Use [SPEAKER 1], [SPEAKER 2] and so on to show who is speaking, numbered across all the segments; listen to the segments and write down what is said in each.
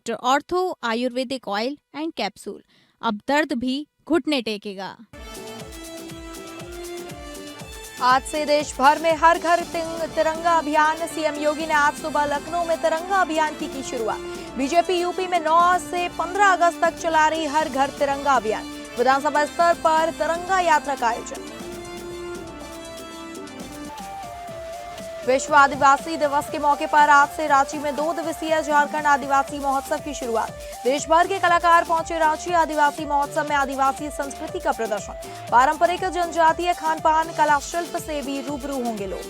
[SPEAKER 1] Doctor ortho Ayurvedic oil and capsule, अब दर्द भी घुटने टेकेगा।
[SPEAKER 2] आज से देश भर में हर घर तिरंगा अभियान। सीएम योगी ने आज सुबह लखनऊ में तिरंगा अभियान की शुरुआत। बीजेपी यूपी में 9 से 15 अगस्त तक चला रही हर घर तिरंगा अभियान। विधानसभा स्तर पर तिरंगा यात्रा का आयोजन। विश्व आदिवासी दिवस के मौके पर आज से रांची में 2 दिवसीय झारखंड आदिवासी महोत्सव की शुरुआत। देश भर के कलाकार पहुंचे रांची। आदिवासी महोत्सव में आदिवासी संस्कृति का प्रदर्शन, पारंपरिक जनजातीय खान पान, कला शिल्प से भी रूबरू होंगे लोग।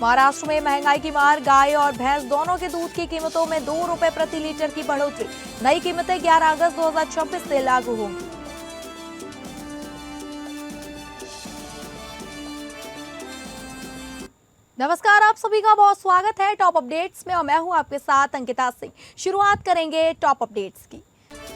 [SPEAKER 2] महाराष्ट्र में महंगाई की मार, गाय और भैंस दोनों के दूध की कीमतों में 2 रुपए प्रति लीटर की बढ़ोतरी। नई कीमतें 11 अगस्त 2026 से लागू होंगी। नमस्कार, आप सभी का बहुत स्वागत है टॉप अपडेट्स में और मैं हूं आपके साथ अंकिता सिंह। शुरुआत करेंगे टॉप अपडेट्स की।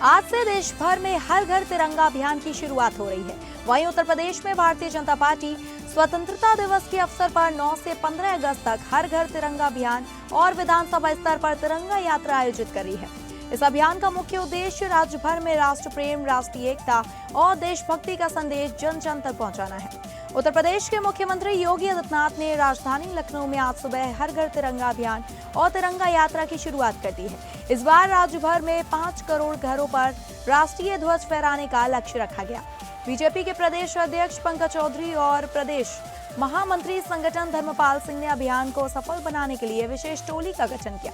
[SPEAKER 2] आज से देश भर में हर घर तिरंगा अभियान की शुरुआत हो रही है। वहीं उत्तर प्रदेश में भारतीय जनता पार्टी स्वतंत्रता दिवस के अवसर पर 9 से 15 अगस्त तक हर घर तिरंगा अभियान और विधानसभा स्तर पर तिरंगा यात्रा आयोजित कर रही है। इस अभियान का मुख्य उद्देश्य राज्य भर में राष्ट्र प्रेम, राष्ट्रीय एकता और देशभक्ति का संदेश जन जन तक पहुंचाना है। उत्तर प्रदेश के मुख्यमंत्री योगी आदित्यनाथ ने राजधानी लखनऊ में आज सुबह हर घर तिरंगा अभियान और तिरंगा यात्रा की शुरुआत कर दी है। इस बार राज्य भर में 5 करोड़ घरों पर राष्ट्रीय ध्वज फहराने का लक्ष्य रखा गया। बीजेपी के प्रदेश अध्यक्ष पंकज चौधरी और प्रदेश महामंत्री संगठन धर्मपाल सिंह ने अभियान को सफल बनाने के लिए विशेष टोली का गठन किया।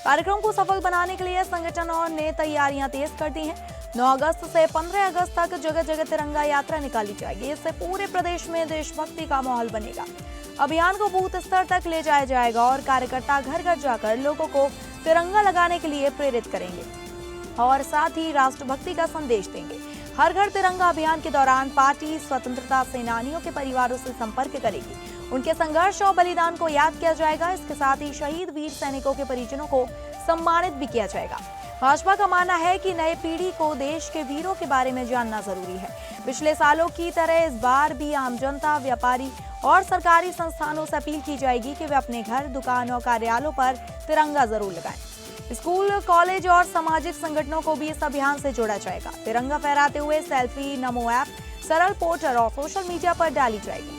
[SPEAKER 2] कार्यक्रम को सफल बनाने के लिए संगठन ने तैयारियां तेज कर दी हैं। 9 अगस्त से 15 अगस्त तक जगह जगह तिरंगा यात्रा निकाली जाएगी। इससे पूरे प्रदेश में देशभक्ति का माहौल बनेगा। अभियान को बूथ स्तर तक ले जाया जाएगा और कार्यकर्ता घर घर जाकर लोगों को तिरंगा लगाने के लिए प्रेरित करेंगे और साथ ही राष्ट्रभक्ति का संदेश देंगे। हर घर तिरंगा अभियान के दौरान पार्टी स्वतंत्रता सेनानियों के परिवारों से संपर्क करेगी। उनके संघर्ष और बलिदान को याद किया जाएगा। इसके साथ ही शहीद वीर सैनिकों के परिजनों को सम्मानित भी किया जाएगा। भाजपा का मानना है कि नई पीढ़ी को देश के वीरों के बारे में जानना जरूरी है। पिछले सालों की तरह इस बार भी आम जनता, व्यापारी और सरकारी संस्थानों से अपील की जाएगी कि वे अपने घर, दुकान और कार्यालयों पर तिरंगा जरूर लगाएं। स्कूल, कॉलेज और सामाजिक संगठनों को भी इस अभियान से जोड़ा जाएगा। तिरंगा फहराते हुए सेल्फी नमो ऐप, सरल पोस्टर और सोशल मीडिया पर डाली जाएगी।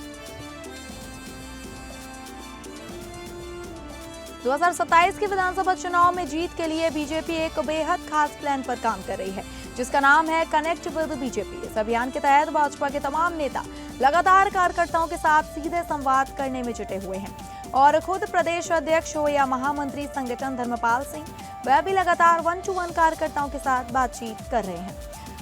[SPEAKER 2] 2027 के विधानसभा चुनाव में जीत के लिए बीजेपी एक बेहद खास प्लान पर काम कर रही है, जिसका नाम है कनेक्ट विद बीजेपी। इस अभियान के तहत भाजपा के तमाम नेता लगातार कार्यकर्ताओं के साथ सीधे संवाद करने में जुटे हुए हैं और खुद प्रदेश अध्यक्ष हो या महामंत्री संगठन धर्मपाल सिंह, वह भी लगातार 1-to-1 कार्यकर्ताओं के साथ बातचीत कर रहे हैं।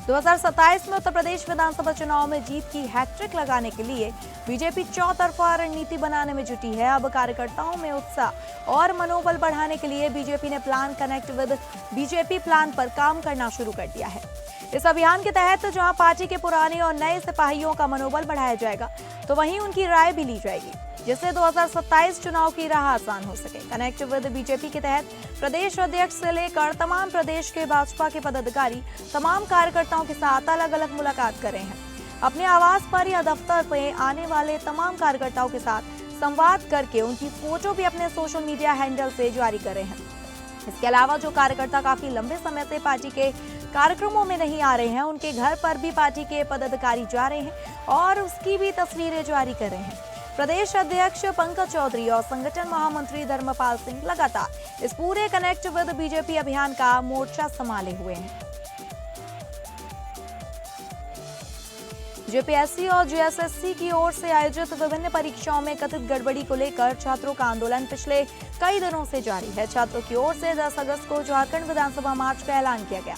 [SPEAKER 2] 2027 में उत्तर प्रदेश विधानसभा चुनाव में जीत की हैट्रिक लगाने के लिए बीजेपी चौतरफा रणनीति बनाने में जुटी है। अब कार्यकर्ताओं में उत्साह और मनोबल बढ़ाने के लिए बीजेपी ने plan connect with BJP plan पर काम करना शुरू कर दिया है। इस अभियान के तहत जहां पार्टी के पुराने और नए सिपाहियों का मनोबल बढ़ाया जाएगा, तो वहीं उनकी राय भी ली जाएगी, जिससे 2027 चुनाव की राह आसान हो सके। कनेक्ट विद बीजेपी के तहत प्रदेश अध्यक्ष से लेकर तमाम प्रदेश के भाजपा के पदाधिकारी तमाम कार्यकर्ताओं के साथ अलग अलग मुलाकात कर रहे हैं। अपने आवास पर या दफ्तर पे आने वाले तमाम कार्यकर्ताओं के साथ संवाद करके उनकी फोटो भी अपने सोशल मीडिया हैंडल से जारी कर रहे हैं। इसके अलावा जो कार्यकर्ता काफी लंबे समय से पार्टी के कार्यक्रमों में नहीं आ रहे हैं, उनके घर पर भी पार्टी के पदाधिकारी जा रहे हैं और उसकी भी तस्वीरें जारी कर रहे हैं। प्रदेश अध्यक्ष पंकज चौधरी और संगठन महामंत्री धर्मपाल सिंह लगातार इस पूरे कनेक्ट विद बीजेपी अभियान का मोर्चा संभाले हुए हैं। जेपीएससी और जेएसएससी की ओर से आयोजित विभिन्न परीक्षाओं में कथित गड़बड़ी को लेकर छात्रों का आंदोलन पिछले कई दिनों से जारी है। छात्रों की ओर से 10 अगस्त को झारखंड विधानसभा मार्च का ऐलान किया गया।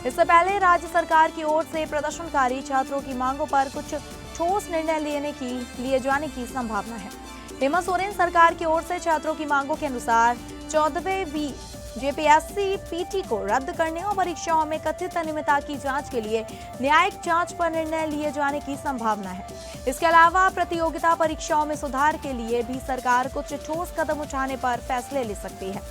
[SPEAKER 2] इससे पहले राज्य सरकार की ओर से प्रदर्शनकारी छात्रों की मांगों पर कुछ ठोस निर्णय लिए जाने की संभावना है। हेमंत सोरेन सरकार की ओर से छात्रों की मांगों के अनुसार 14वीं जेपीएससी पीटी को रद्द करने और परीक्षाओं में कथित अनियमितता की जांच के लिए न्यायिक जांच पर निर्णय लिए जाने की संभावना है। इसके अलावा प्रतियोगिता परीक्षाओं में सुधार के लिए भी सरकार कुछ ठोस कदम उठाने पर फैसले ले सकती है।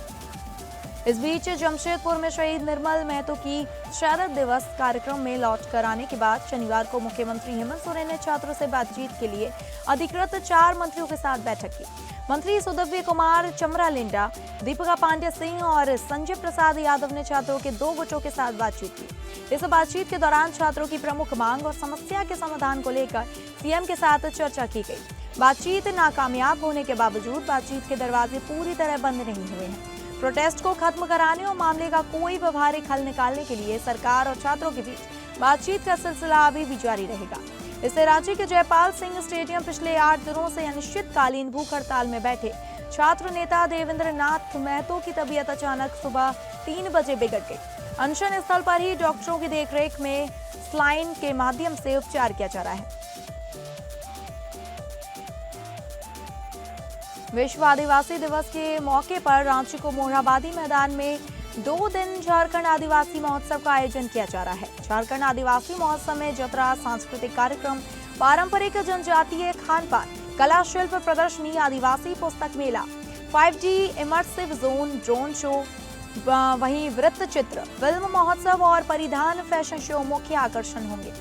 [SPEAKER 2] इस बीच जमशेदपुर में शहीद निर्मल महतो की शरद दिवस कार्यक्रम में लौट कर आने के बाद शनिवार को मुख्यमंत्री हेमंत सोरेन ने छात्रों से बातचीत के लिए अधिकृत 4 मंत्रियों के साथ बैठक की। मंत्री सुदव्य कुमार चमरालिंडा, दीपिका पांडे सिंह और संजय प्रसाद यादव ने छात्रों के 2 गुटों के साथ बातचीत की। इस बातचीत के दौरान छात्रों की प्रमुख मांग और समस्या के समाधान को लेकर सीएम के साथ चर्चा की गई। बातचीत नाकामयाब होने के बावजूद बातचीत के दरवाजे पूरी तरह बंद नहीं हुए हैं। प्रोटेस्ट को खत्म कराने और मामले का कोई व्यवहारिक हल निकालने के लिए सरकार और छात्रों के बीच बातचीत का सिलसिला अभी भी जारी रहेगा। इससे रांची के जयपाल सिंह स्टेडियम पिछले 8 दिनों से अनिश्चितकालीन भूख हड़ताल में बैठे छात्र नेता देवेंद्र नाथ महतो की तबीयत अचानक सुबह 3 बजे बिगड़ गई। अनशन स्थल पर ही डॉक्टरों की देखरेख में स्लाइन के माध्यम से उपचार किया जा रहा है। विश्व आदिवासी दिवस के मौके पर रांची को मोरहाबादी मैदान में 2 दिन झारखंड आदिवासी महोत्सव का आयोजन किया जा रहा है। झारखंड आदिवासी महोत्सव में जतरा, सांस्कृतिक कार्यक्रम, पारंपरिक जनजातीय खान पान, कला शिल्प प्रदर्शनी, आदिवासी पुस्तक मेला, 5G immersive zone, drone show, वहीं वृत्त चित्र, फिल्म महोत्सव और परिधान फैशन शो मुख्य आकर्षण होंगे।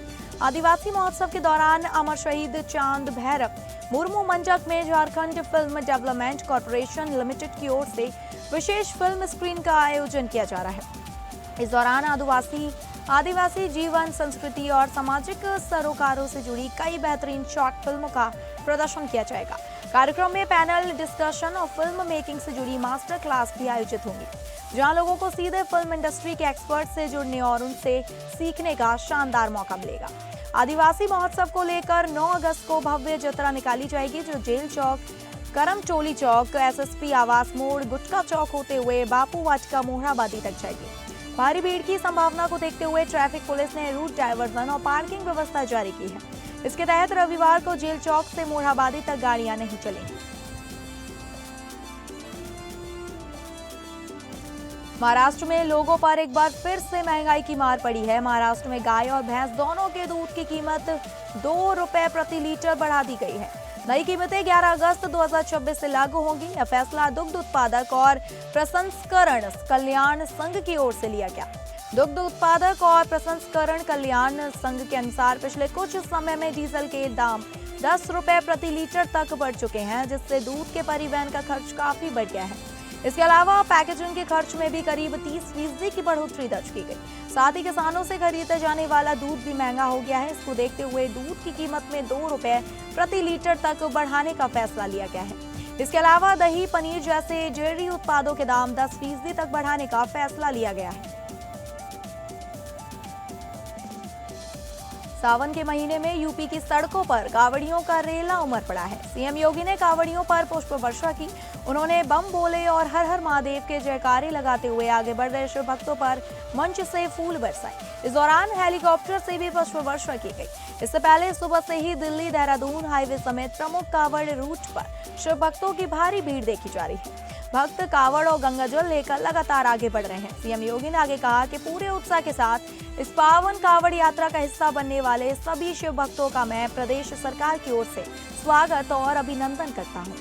[SPEAKER 2] आदिवासी महोत्सव के दौरान अमर शहीद चांद भैरव मुर्मू मंचक में Jharkhand film development corporation limited की ओर से विशेष फिल्म स्क्रीन का आयोजन किया जा रहा है। इस दौरान आदिवासी जीवन, संस्कृति और सामाजिक सरोकारों से जुड़ी कई बेहतरीन शॉर्ट फिल्मों का प्रदर्शन किया जाएगा। कार्यक्रम में पैनल डिस्कशन और फिल्म मेकिंग से जुड़ी मास्टर क्लास भी आयोजित होंगी, जहां लोगों को सीधे फिल्म इंडस्ट्री के एक्सपर्ट से जुड़ने और उनसे सीखने का शानदार मौका मिलेगा। आदिवासी महोत्सव को लेकर 9 अगस्त को भव्य जतरा निकाली जाएगी, जो जेल चौक, करमटोली चौक, एसएसपी आवास मोड़, गुटका चौक होते हुए बापू वाटिका मोरहाबादी तक जाएगी। भारी भीड़ की संभावना को देखते हुए ट्रैफिक पुलिस ने रूट डायवर्जन और पार्किंग व्यवस्था जारी की है। इसके तहत रविवार को जेल चौक से मोरहाबादी तक गाड़ियां नहीं चलेंगी। महाराष्ट्र में लोगों पर एक बार फिर से महंगाई की मार पड़ी है। महाराष्ट्र में गाय और भैंस दोनों के दूध की कीमत 2 रुपए प्रति लीटर बढ़ा दी गई है। नई कीमतें 11 अगस्त 2026 से लागू होंगी। यह फैसला दुग्ध उत्पादक और प्रसंस्करण कल्याण संघ की ओर से लिया गया। दुग्ध उत्पादक और प्रसंस्करण कल्याण संघ के अनुसार पिछले कुछ समय में डीजल के दाम 10 रुपए प्रति लीटर तक बढ़ चुके हैं, जिससे दूध के परिवहन का खर्च काफी बढ़ गया है। इसके अलावा पैकेजिंग के खर्च में भी करीब 30% की बढ़ोतरी दर्ज की गई। साथ ही किसानों से खरीदे जाने वाला दूध भी महंगा हो गया है। इसको देखते हुए दूध की कीमत में 2 रुपए प्रति लीटर तक बढ़ाने का फैसला लिया गया है। इसके अलावा दही, पनीर जैसे डेयरी उत्पादों के दाम 10% तक बढ़ाने का फैसला लिया गया है। सावन के महीने में यूपी की सड़कों पर कांवड़ियों का रेला उमड़ पड़ा है। सीएम योगी ने कांवड़ियों पर पुष्प वर्षा की। उन्होंने बम बोले और हर हर महादेव के जयकारे लगाते हुए आगे बढ़ रहे शिव भक्तों पर मंच से फूल बरसाए। इस दौरान हेलीकॉप्टर से भी पुष्प वर्षा की गई। इससे पहले सुबह से ही दिल्ली देहरादून हाईवे समेत प्रमुख कांवड़ रूट पर शिव भक्तों की भारी भीड़ देखी जा रही है। भक्त कांवड़ और गंगाजल लेकर लगातार आगे बढ़ रहे हैं। सीएम योगी ने आगे कहा कि पूरे उत्साह के साथ इस पावन कांवड़ यात्रा का हिस्सा बनने वाले सभी शिव भक्तों का मैं प्रदेश सरकार की ओर से स्वागत और अभिनंदन करता हूं।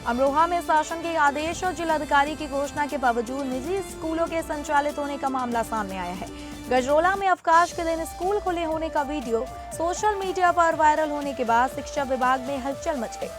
[SPEAKER 2] अमरोहा में शासन के आदेश और जिलाधिकारी की घोषणा के बावजूद निजी स्कूलों के संचालित होने का मामला सामने आया है। गजरोला में अवकाश के दिन स्कूल खुले होने का वीडियो सोशल मीडिया पर वायरल होने के बाद शिक्षा विभाग में हलचल मच गई।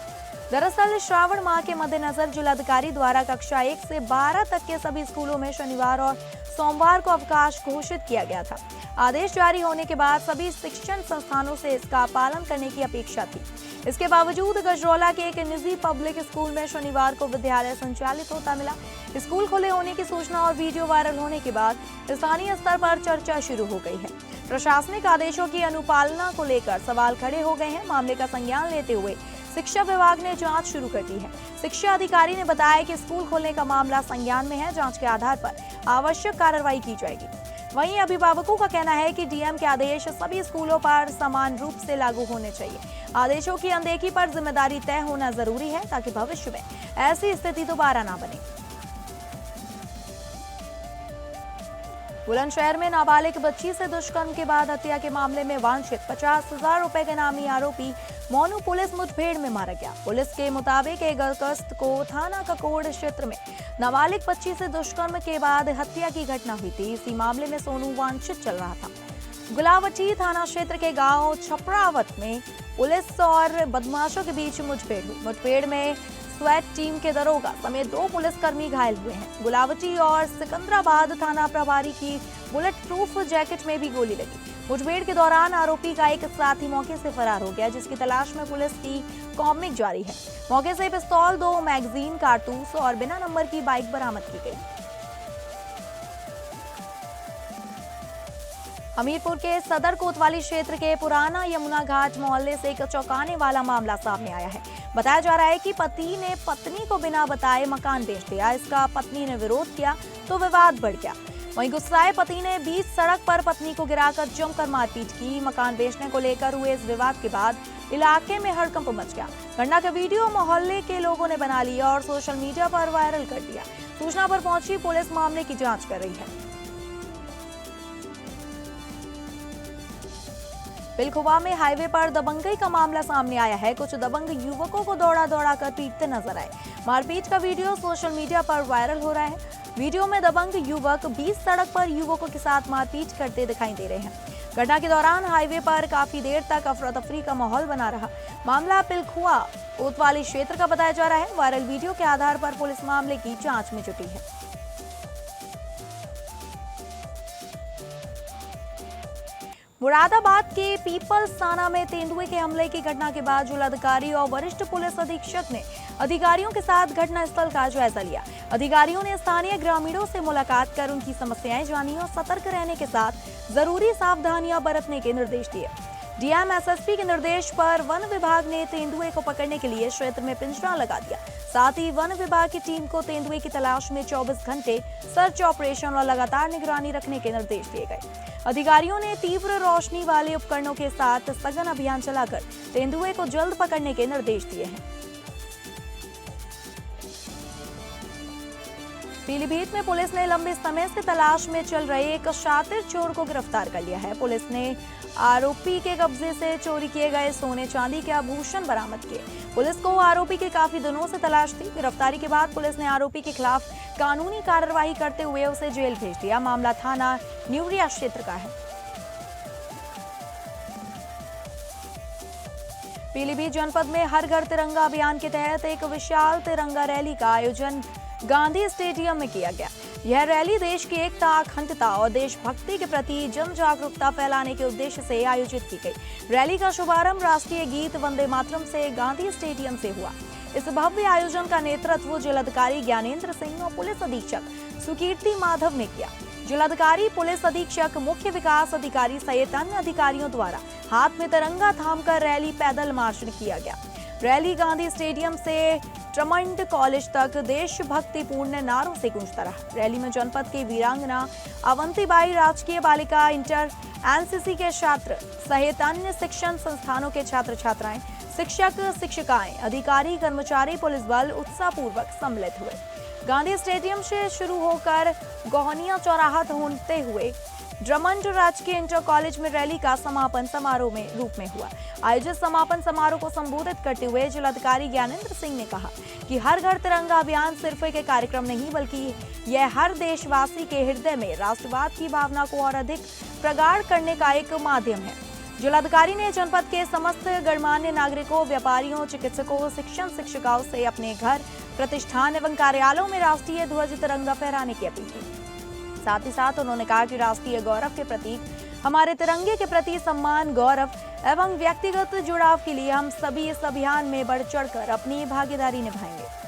[SPEAKER 2] दरअसल श्रावण माह के मद्देनजर जिलाधिकारी द्वारा कक्षा 1 से 12 तक के सभी स्कूलों में शनिवार और सोमवार को अवकाश घोषित किया गया था। आदेश जारी होने के बाद सभी शिक्षण संस्थानों से इसका पालन करने की अपेक्षा थी। इसके बावजूद गजरौला के एक निजी पब्लिक स्कूल में शनिवार को विद्यालय संचालित होता मिला। स्कूल खुले होने की सूचना और वीडियो वायरल होने के बाद स्थानीय स्तर पर चर्चा शुरू हो गई है। प्रशासनिक आदेशों की अनुपालना को लेकर सवाल खड़े हो गए हैं। मामले का संज्ञान लेते हुए शिक्षा विभाग ने जांच शुरू कर दी है। शिक्षा अधिकारी ने बताया कि स्कूल खोलने का मामला संज्ञान में है। जांच के आधार पर आवश्यक कार्रवाई की जाएगी। वहीं अभिभावकों का कहना है कि डीएम के आदेश सभी स्कूलों पर समान रूप से लागू होने चाहिए। आदेशों की अनदेखी पर जिम्मेदारी तय होना जरूरी है ताकि भविष्य में ऐसी स्थिति दोबारा ना बने। बुलंदशहर में नाबालिग बच्ची से दुष्कर्म के बाद हत्या के मामले में वांछित 50,000 रुपए के नामी आरोपी मोनू पुलिस मुठभेड़ में मारा गया। पुलिस के मुताबिक 1 अगस्त को थाना ककोड़ क्षेत्र में नाबालिग बच्ची से दुष्कर्म के बाद हत्या की घटना हुई थी। इसी मामले में सोनू वांछित चल रहा था। गुलावटी थाना क्षेत्र के गांव छपरावत में पुलिस और बदमाशों के बीच मुठभेड़ हुई। मुठभेड़ में स्वैट टीम के दरोगा समेत 2 पुलिसकर्मी घायल हुए हैं। गुलावटी और सिकंदराबाद थाना प्रभारी की बुलेट प्रूफ जैकेट में भी गोली लगी। मुठभेड़ के दौरान आरोपी का एक साथी मौके से फरार हो गया, जिसकी तलाश में पुलिस की कॉमिंग जारी है। मौके से पिस्तौल, 2 मैगजीन, कारतूस और बिना नंबर की बाइक बरामद की गई। हमीरपुर के सदर कोतवाली क्षेत्र के पुराना यमुना घाट मोहल्ले से एक चौंकाने वाला मामला सामने आया है। बताया जा रहा है कि पति ने पत्नी को बिना बताए मकान बेच दिया। इसका पत्नी ने विरोध किया तो विवाद बढ़ गया। वहीं गुस्साए पति ने बीच सड़क पर पत्नी को गिराकर जमकर मारपीट की। मकान बेचने को लेकर हुए इस विवाद के बाद इलाके में हड़कंप मच गया। घटना का वीडियो मोहल्ले के लोगों ने बना लिया और सोशल मीडिया पर वायरल कर दिया। सूचना पर पहुंची पुलिस मामले की जांच कर रही है। बिलखुवा में हाईवे पर दबंगई का मामला सामने आया है। कुछ दबंग युवकों को दौड़ा दौड़ा कर पीटते नजर आए। मारपीट का वीडियो सोशल मीडिया पर वायरल हो रहा है। वीडियो में दबंग युवक बीच सड़क पर युवकों के साथ मारपीट करते दिखाई दे रहे हैं। घटना के दौरान हाईवे पर काफी देर तक अफरा तफरी का माहौल बना रहा। मामला बिलखुवा कोतवाली क्षेत्र का बताया जा रहा है। वायरल वीडियो के आधार पर पुलिस मामले की जांच में जुटी है। मुरादाबाद के पीपल्स थाना में तेंदुए के हमले की घटना के बाद जिलाधिकारी और वरिष्ठ पुलिस अधीक्षक ने अधिकारियों के साथ घटनास्थल का जायजा लिया। अधिकारियों ने स्थानीय ग्रामीणों से मुलाकात कर उनकी समस्याएं जानी और सतर्क रहने के साथ जरूरी सावधानियां बरतने के निर्देश दिए। डीएम एसएसपी के निर्देश पर वन विभाग ने तेंदुए को पकड़ने के लिए क्षेत्र में पिंजरा लगा दिया। साथ ही वन विभाग की टीम को तेंदुए की तलाश में 24 घंटे सर्च ऑपरेशन और लगातार निगरानी रखने के निर्देश दिए गए। अधिकारियों ने तीव्र रोशनी वाले उपकरणों के साथ सघन अभियान चलाकर तेंदुए को जल्द पकड़ने के निर्देश दिए हैं। पीलीभीत में पुलिस ने लंबे समय से तलाश में चल रहे एक शातिर चोर को गिरफ्तार कर लिया है। पुलिस ने आरोपी के कब्जे से चोरी किए गए सोने चांदी के आभूषण बरामद किए। पुलिस को आरोपी की काफी दिनों से तलाश थी। गिरफ्तारी के बाद पुलिस ने आरोपी के खिलाफ कानूनी कार्रवाई करते हुए उसे जेल भेज दिया। मामला थाना न्यूरिया क्षेत्र का है। पीलीभीत जनपद में हर घर तिरंगा अभियान के तहत एक विशाल तिरंगा रैली का आयोजन गांधी स्टेडियम में किया गया। यह रैली देश की एकता, अखंडता और देशभक्ति के प्रति जन जागरूकता फैलाने के उद्देश्य से आयोजित की गई। रैली का शुभारंभ राष्ट्रीय गीत वंदे मातरम से गांधी स्टेडियम से हुआ। इस भव्य आयोजन का नेतृत्व जिलाधिकारी ज्ञानेंद्र सिंह और पुलिस अधीक्षक सुकीर्ति माधव ने किया। जिलाधिकारी, पुलिस अधीक्षक, मुख्य विकास अधिकारी सहित अन्य अधिकारियों द्वारा हाथ में तिरंगा थामकर रैली पैदल मार्च किया गया। रैली गांधी स्टेडियम से ट्रमंड कॉलेज तक देशभक्तिपूर्ण नारों से गूंजता रहा। रैली में जनपद के वीरांगना अवंतीबाई राजकीय बालिका इंटर एनसीसी के छात्र सहित अन्य शिक्षण संस्थानों के छात्र छात्राएं, शिक्षक शिक्षिकाएं, अधिकारी, कर्मचारी, पुलिस बल उत्साहपूर्वक सम्मिलित हुए। गांधी स्टेडियम से शुरू होकर गोहनिया चौराहा होते हुए ड्रमंड राजकीय इंटर कॉलेज में रैली का समापन समारोह में रूप में हुआ। आयोजित समापन समारोह को संबोधित करते हुए जिलाधिकारी ज्ञानेंद्र सिंह ने कहा कि हर घर तिरंगा अभियान सिर्फ एक कार्यक्रम नहीं, बल्कि यह हर देशवासी के हृदय में राष्ट्रवाद की भावना को और अधिक प्रगाढ़ करने का एक माध्यम है। जिलाधिकारी ने जनपद के समस्त गणमान्य नागरिकों, व्यापारियों, चिकित्सकों, शिक्षण शिक्षिकाओं से अपने घर, प्रतिष्ठान एवं कार्यालयों में राष्ट्रीय ध्वज तिरंगा फहराने की अपील की। साथ ही साथ उन्होंने कहा कि राष्ट्रीय गौरव के प्रतीक हमारे तिरंगे के प्रति सम्मान, गौरव एवं व्यक्तिगत जुड़ाव के लिए हम सभी इस अभियान में बढ़ चढ़कर अपनी भागीदारी निभाएंगे।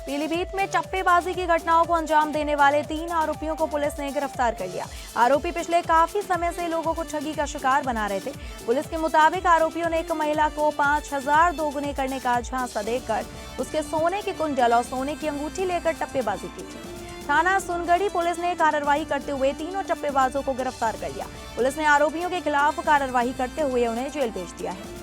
[SPEAKER 2] पीलीभीत में चप्पेबाजी की घटनाओं को अंजाम देने वाले 3 आरोपियों को पुलिस ने गिरफ्तार कर लिया। आरोपी पिछले काफी समय से लोगों को ठगी का शिकार बना रहे थे। पुलिस के मुताबिक आरोपियों ने एक महिला को 5000 दोगुने करने का झांसा देकर उसके सोने के कुंडल और सोने की अंगूठी लेकर टप्पेबाजी की थी। थाना सुनगढ़ी पुलिस ने कार्रवाई करते हुए तीनों टप्पेबाजों को गिरफ्तार कर लिया। पुलिस ने आरोपियों के खिलाफ कार्रवाई करते हुए उन्हें जेल भेज दिया है।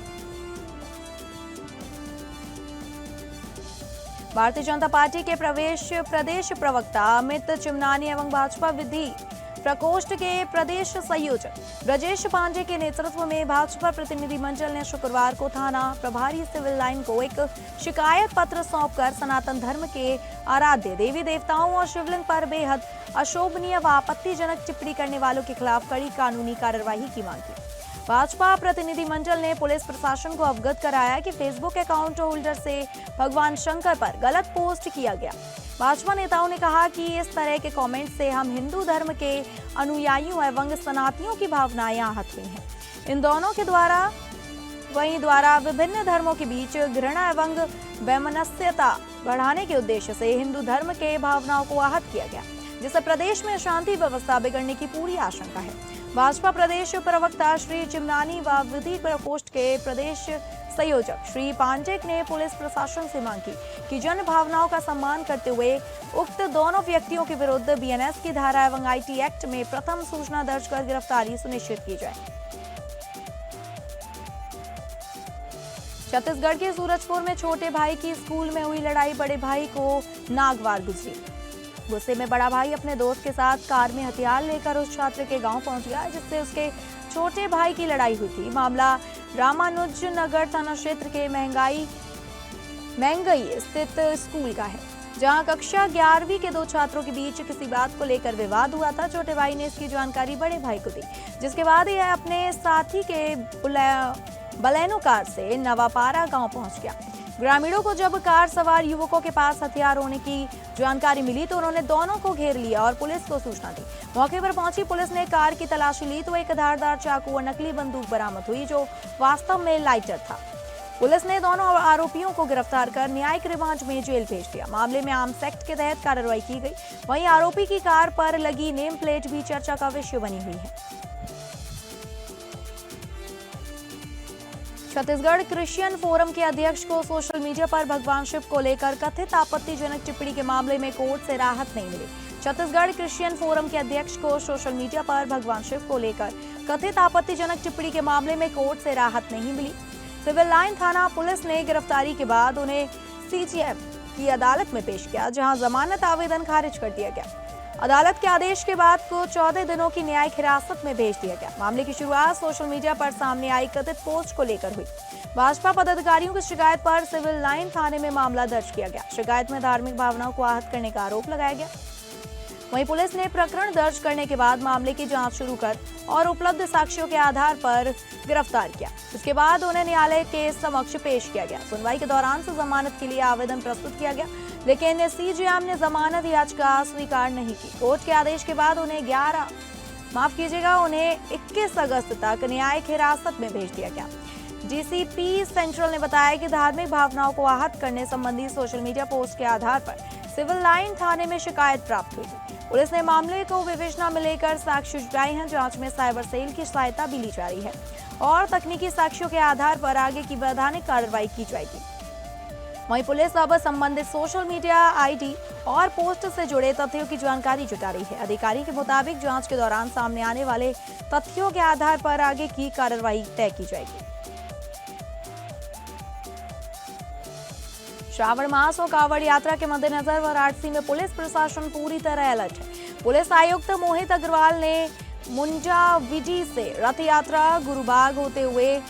[SPEAKER 2] भारतीय जनता पार्टी के प्रदेश प्रवक्ता अमित चिमनानी एवं भाजपा प्रकोष्ठ के प्रदेश संयोजक ब्रजेश पांडे के नेतृत्व में भाजपा प्रतिनिधिमंडल ने शुक्रवार को थाना प्रभारी सिविल लाइन को एक शिकायत पत्र सौंपकर सनातन धर्म के आराध्य देवी देवताओं और शिवलिंग पर बेहद अशोभनीय व आपत्तिजनक टिप्पणी करने वालों के खिलाफ कड़ी कानूनी कार्रवाई की मांग की। भाजपा प्रतिनिधिमंडल ने पुलिस प्रशासन को अवगत कराया कि फेसबुक अकाउंट होल्डर से भगवान शंकर पर गलत पोस्ट किया गया। भाजपा नेताओं ने कहा कि इस तरह के कमेंट से हम हिंदू धर्म के अनुयायियों एवं सनातनियों की भावनाएं आहत हुई हैं। इन दोनों के द्वारा विभिन्न धर्मों के बीच घृणा एवं वैमनस्यता बढ़ाने के उद्देश्य से हिंदू धर्म के भावनाओं को आहत किया गया, जिससे प्रदेश में शांति व्यवस्था बिगड़ने की पूरी आशंका है। भाजपा प्रदेश प्रवक्ता श्री चिमनानी व विधि प्रकोष्ठ के प्रदेश संयोजक श्री पांडे ने पुलिस प्रशासन से मांग की कि जन भावनाओं का सम्मान करते हुए उक्त दोनों व्यक्तियों के विरुद्ध बीएनएस की धारा एवं आईटी एक्ट में प्रथम सूचना दर्ज कर गिरफ्तारी सुनिश्चित की जाए। छत्तीसगढ़ के सूरजपुर में छोटे भाई की स्कूल में हुई लड़ाई बड़े भाई को नागवार गुजरी। गुस्से में बड़ा भाई अपने दोस्त के साथ कार में हथियार लेकर उस छात्र के गांव पहुंच गया, जिससे उसके छोटे भाई की लड़ाई हुई थी। मामला रामानुज नगर थाना क्षेत्र के महंगई स्थित स्कूल का है, जहां कक्षा 11वीं के दो छात्रों के बीच किसी बात को लेकर विवाद हुआ था। छोटे भाई ने इसकी जानकारी बड़े भाई को दी, जिसके बाद यह अपने साथी के बलेनो कार से नवापारा गांव पहुंच गया। ग्रामीणों को जब कार सवार युवकों के पास हथियार होने की जानकारी मिली तो उन्होंने दोनों को घेर लिया और पुलिस को सूचना दी। मौके पर पहुंची पुलिस ने कार की तलाशी ली तो एक धारदार चाकू और नकली बंदूक बरामद हुई, जो वास्तव में लाइटर था। पुलिस ने दोनों आरोपियों को गिरफ्तार कर न्यायिक रिमांड में जेल भेज दिया। मामले में आर्म्स एक्ट के तहत कार्रवाई की गई। वहीं आरोपी की कार पर लगी नेम प्लेट भी चर्चा का विषय बनी हुई है। छत्तीसगढ़ क्रिश्चियन फोरम के अध्यक्ष को सोशल मीडिया पर भगवान शिव को लेकर कथित आपत्तिजनक टिप्पणी के मामले में कोर्ट से राहत नहीं मिली। छत्तीसगढ़ क्रिश्चियन फोरम के अध्यक्ष को सोशल मीडिया पर भगवान शिव को लेकर कथित आपत्तिजनक टिप्पणी के मामले में कोर्ट से राहत नहीं मिली। सिविल लाइन थाना पुलिस ने गिरफ्तारी के बाद उन्हें सीजीएम की अदालत में पेश किया, जहां जमानत आवेदन खारिज कर दिया गया। अदालत के आदेश के बाद को 14 दिनों की न्यायिक हिरासत में भेज दिया गया। मामले की शुरुआत सोशल मीडिया पर सामने आई कथित पोस्ट को लेकर हुई। भाजपा पदाधिकारियों की शिकायत पर सिविल लाइन थाने में मामला दर्ज किया गया। शिकायत में धार्मिक भावनाओं को आहत करने का आरोप लगाया गया। वहीं पुलिस ने प्रकरण दर्ज करने के बाद मामले की जांच शुरू कर और उपलब्ध साक्ष्यों के आधार पर गिरफ्तार किया। इसके बाद उन्हें न्यायालय के समक्ष पेश किया गया। सुनवाई के दौरान से जमानत के लिए आवेदन प्रस्तुत किया गया, लेकिन सीजीएम ने जमानत याचिका स्वीकार नहीं की। कोर्ट के आदेश के बाद उन्हें 21 अगस्त तक न्यायिक हिरासत में भेज दिया गया। डीसीपी सेंट्रल ने बताया कि धार्मिक भावनाओं को आहत करने संबंधी सोशल मीडिया पोस्ट के आधार पर सिविल लाइन थाने में शिकायत प्राप्त हुई थी। पुलिस ने मामले को विवेचना में लेकर साक्ष्य जुटाए हैं। जांच में साइबर सेल की सहायता भी ली जा रही है और तकनीकी साक्ष्यों के आधार पर आगे की वैधानिक कार्रवाई की जाएगी। वहीं पुलिस अब संबंधित सोशल मीडिया आईडी और पोस्ट से जुड़े तथ्यों की जानकारी जुटा रही है। अधिकारी के मुताबिक जांच के दौरान सामने आने वाले तथ्यों के आधार पर आगे की कार्रवाई तय की जाएगी। श्रावण मास और कांवड़ यात्रा के मद्देनजर वाराणसी में पुलिस प्रशासन पूरी तरह अलर्ट है। पुलिस आयुक्त मोहित अग्रवाल ने मुंजाविडी से रथ यात्रा गुरुबाग होते हुए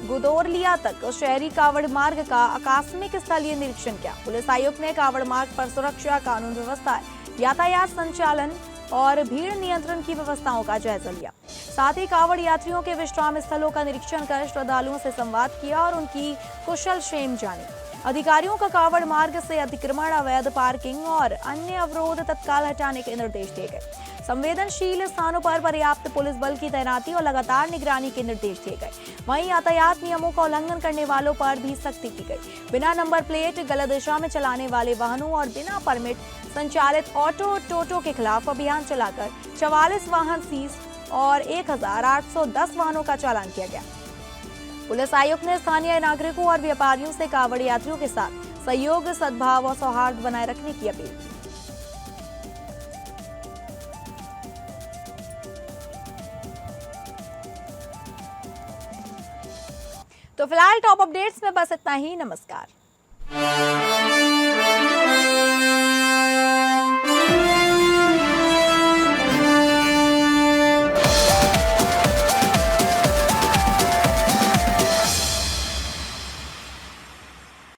[SPEAKER 2] गुदोरलिया तक शहरी कांवड़ मार्ग का आकस्मिक स्थलीय निरीक्षण किया। पुलिस आयुक्त ने कांवड़ मार्ग पर सुरक्षा, कानून व्यवस्था, यातायात संचालन और भीड़ नियंत्रण की व्यवस्थाओं का जायजा लिया। साथ ही कांवड़ यात्रियों के विश्राम स्थलों का निरीक्षण कर श्रद्धालुओं से संवाद किया और उनकी कुशल क्षेम जानी। अधिकारियों का कांवड़ मार्ग से अतिक्रमण, अवैध पार्किंग और अन्य अवरोध तत्काल हटाने के निर्देश दिए गए। संवेदनशील स्थानों पर पर्याप्त पुलिस बल की तैनाती और लगातार निगरानी के निर्देश दिए गए। वहीं यातायात नियमों का उल्लंघन करने वालों पर भी सख्ती की गई। बिना नंबर प्लेट, गलत दिशा में चलाने वाले वाहनों और बिना परमिट संचालित ऑटो टोटो के खिलाफ अभियान चलाकर 44 वाहन सीज और 1810 वाहनों का चालान किया गया। पुलिस आयुक्त ने स्थानीय नागरिकों और व्यापारियों से कांवड़ यात्रियों के साथ सहयोग, सद्भाव और सौहार्द बनाए रखने की अपील की। तो फिलहाल टॉप अपडेट्स में बस इतना ही। नमस्कार।